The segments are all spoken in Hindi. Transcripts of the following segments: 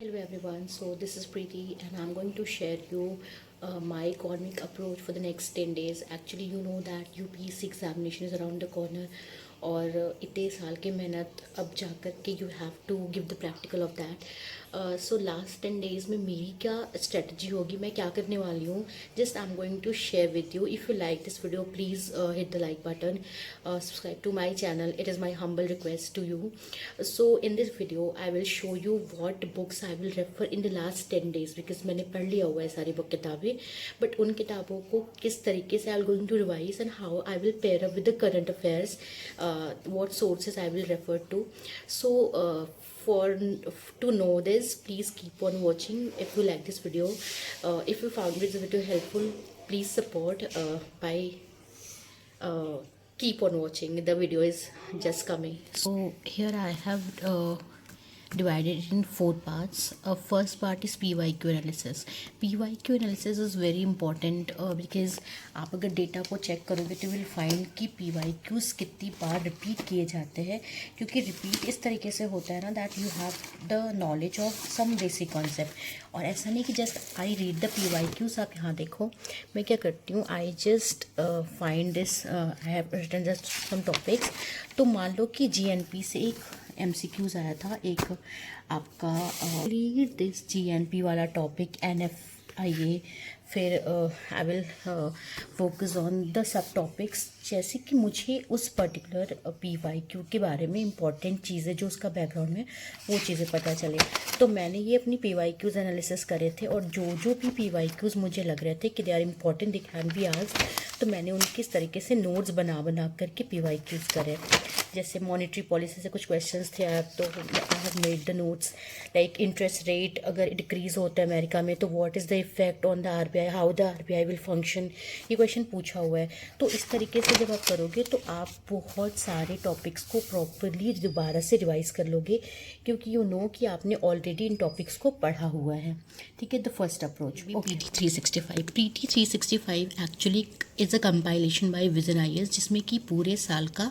Hello everyone, so this is Preeti and I'm going to share you my economic approach for the next 10 days. Actually, you know that UPSC examination is around the corner और इतने साल की मेहनत अब जाकर के you have to give the practical of that. So last 10 days में मेरी क्या strategy होगी, मैं क्या करने वाली हूँ, just I'm going to share with you. If you like this video, please hit the like button, subscribe to my channel. It is my humble request to you. So in this video I will show you what books I will refer in the last 10 days because मैंने पढ़ लिया हुआ है सारी बुक किताबें, बट उन किताबों को किस तरीके से I will going to revise and how I will pair up with the current affairs, what sources I will refer to. So for to know this, please keep on watching. If you like this video, if you found this video helpful, please support by keep on watching. The video is just coming. So here I have divided it in 4 parts. First part is PYQ analysis. PYQ analysis is very important because आप अगर डेटा को चेक करोगे तो विल फाइंड कि PYQs कितनी बार रिपीट किए जाते हैं, क्योंकि रिपीट इस तरीके से होता है ना that you have the knowledge of some basic concept. और ऐसा नहीं कि just I read the PYQs. आप यहाँ देखो मैं क्या करती हूँ, I just find this, I have written just some topics. तो मान लो कि GNP से एक MCQs आया था, एक आपका रीड दिस GNP वाला टॉपिक NFIA, फिर I will focus on the sub topics. जैसे कि मुझे उस पर्टिकुलर PYQ के बारे में इंपॉर्टेंट चीज़ें जो उसका बैकग्राउंड में वो चीज़ें पता चले, तो मैंने ये अपनी PYQs एनालिसिस करे थे. और जो भी PYQs मुझे लग रहे थे कि they are important, they can be asked, तो मैंने उनके इस तरीके से नोट्स बना करके PYQs करे. जैसे मॉनेटरी पॉलिसी से कुछ क्वेश्चंस थे तो I have made the notes. Like interest rate अगर डिक्रीज होता है अमेरिका में तो what is the effect on the RBI, how the RBI will function, ये क्वेश्चन पूछा हुआ है. तो इस तरीके से जब आप करोगे तो आप बहुत सारे टॉपिक्स को प्रॉपरली दोबारा से रिवाइज कर लोगे, क्योंकि यू नो कि आपने ऑलरेडी इन टॉपिक्स को पढ़ा हुआ है. ठीक है. The first approach PT365. PT365 actually is a compilation by Vision IAS, जिसमें कि पूरे साल का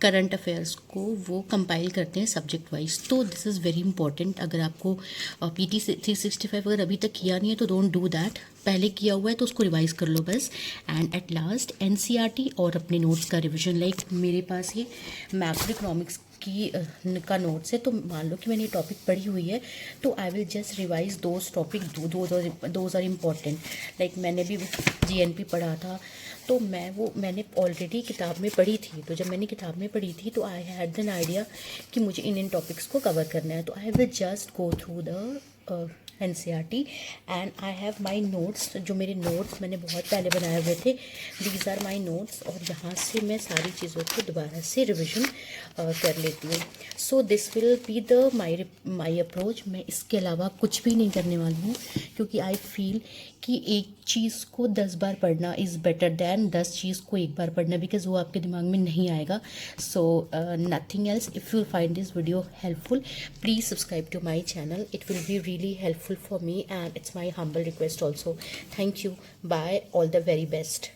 करंट अफेयर्स को वो कंपाइल करते हैं सब्जेक्ट वाइज. तो दिस इज़ वेरी इंपॉर्टेंट. अगर आपको PT365 अगर अभी तक किया नहीं है तो डोंट डू दैट. पहले किया हुआ है तो उसको रिवाइज कर लो बस. एंड एट लास्ट NCERT और अपने नोट्स का रिविजन. लाइक मेरे पास ये मैक्रो इकोनॉमिक्स की का नोट्स है, तो मान लो कि मैंने ये टॉपिक पढ़ी हुई है तो I will just revise those topic, those are important. Like मैंने भी GNP पढ़ा था तो मैंने ऑलरेडी किताब में पढ़ी थी. तो जब मैंने किताब में पढ़ी थी तो आई हैड एन आइडिया कि मुझे इन टॉपिक्स को कवर करना है. तो I will just go through the NCERT and I have my notes. जो मेरे नोट्स मैंने बहुत पहले बनाए हुए थे, दीज आर माई नोट्स, और यहाँ से मैं सारी चीज़ों को दोबारा से रिविजन कर लेती हूँ. So this will be the my approach. मैं इसके अलावा कुछ भी नहीं करने वाली हूँ, क्योंकि आई फील कि एक चीज़ को 10 बार पढ़ना इज़ बेटर दैन 10 चीज़ को एक बार पढ़ना, बिकॉज वो आपके दिमाग में नहीं आएगा. So nothing else. If you find this video helpful, please subscribe to my channel. It will be really helpful for me and it's my humble request also. Thank you. Bye. All the very best.